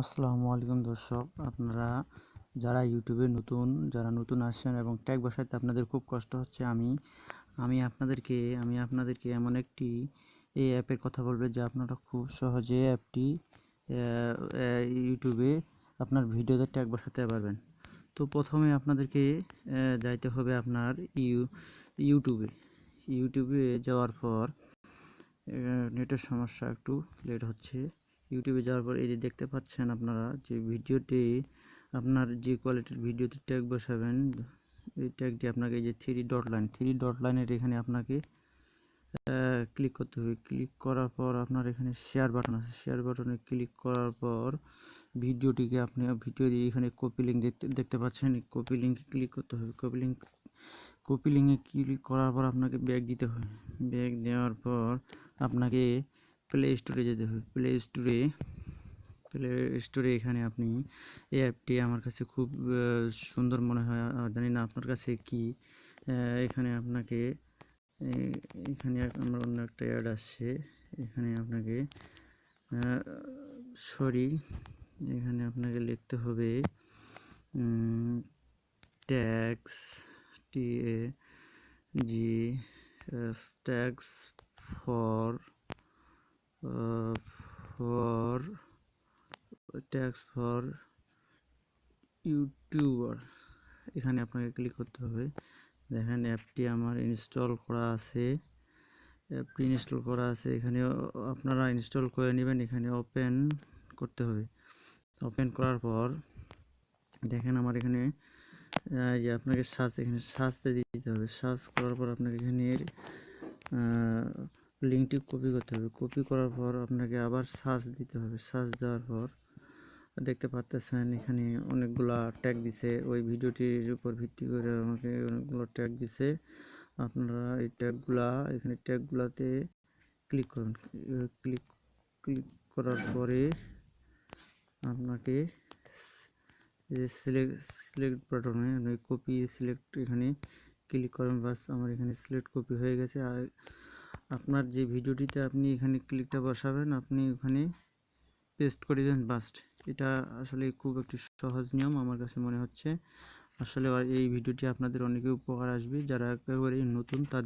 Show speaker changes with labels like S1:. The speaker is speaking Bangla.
S1: আসসালামু আলাইকুম দর্শক, আপনারা যারা ইউটিউবে যারা নতুন আসছেন এবং ট্যাগ বসাতে আপনাদের খুব কষ্ট হচ্ছে, আমি আপনাদেরকে এমন একটি এই অ্যাপের কথা বলবো যে আপনারা খুব সহজে অ্যাপটি ইউটিউবে আপনার ভিডিওতে ট্যাগ বসাতে পারবেন। তো প্রথমে আপনাদেরকে যাইতে হবে আপনার ইউটিউবে যাওয়ার পর নেটের সমস্যা, একটু লেট হচ্ছে। ইউটিউবে যাওয়ার পর এই যে দেখতে পাচ্ছেন আপনারা যে ভিডিওটি, আপনার যে কোয়ালিটির ভিডিওতে ট্যাগ বসাবেন, এই ট্যাগটি আপনাকে এই যে থ্রি ডট লাইনের এখানে আপনাকে ক্লিক করতে হবে। ক্লিক করার পর আপনার এখানে শেয়ার বাটন আছে, শেয়ার বাটনে ক্লিক করার পর ভিডিওটিকে আপনি এখানে কপি লিঙ্ক দেখতে পাচ্ছেন, কপি লিঙ্কে ক্লিক করতে হবে। কপি লিঙ্কে ক্লিক করার পর আপনাকে ব্যাক দিতে হবে। ব্যাক দেওয়ার পর আপনাকে প্লে স্টোরে যেতে হবে। প্লে স্টোরে এখানে আপনি এই অ্যাপটি আমার কাছে খুব সুন্দর মনে হয়, জানি না আপনার কাছে কি। এখানে আপনাকে এখানে আমার অন্য একটা অ্যাড আসছে, এখানে আপনাকে এখানে আপনাকে লিখতে হবে tax, tax for for tax for YouTuber, এখানে আপনাকে ক্লিক করতে হবে। দেখেন অ্যাপটি আমার ইনস্টল করা আছে, এখানে আপনারা ইনস্টল করে নেবেন। এখানে ওপেন করতে হবে। ওপেন করার পর দেখেন আমার এখানে যে আপনাকে এখানে সার্চতে দিতে হবে। সার্চ করার পর আপনাকে এখানে লিঙ্কটি কপি করতে হবে। কপি করার পর আপনাকে আবার সার্চ দিতে হবে। সার্চ দেওয়ার পর দেখতে পাচ্ছেন এখানে অনেকগুলা ট্যাগ দিছে, ওই ভিডিওটির উপর ভিত্তি করে আমাকে অনেকগুলো ট্যাগ দিছে। আপনারা এই ট্যাগগুলাতে ক্লিক করুন। ক্লিক করার পরে আপনাকে সিলেক্ট বাটনে কপি সিলেক্ট এখানে ক্লিক করেন। বাস আমার এখানে সিলেক্ট কপি হয়ে গেছে। আর আপনার যে ভিডিওটিতে আপনি এখানে ক্লিকটা বসাবেন, আপনি ওখানে পেস্ট করে দেন। বাস্ট, এটা আসলে খুব একটি সহজ নিয়ম আমার কাছে মনে হচ্ছে। আসলে এই ভিডিওটি আপনাদের অনেকে উপকার আসবে, যারা একেবারে নতুন তাদের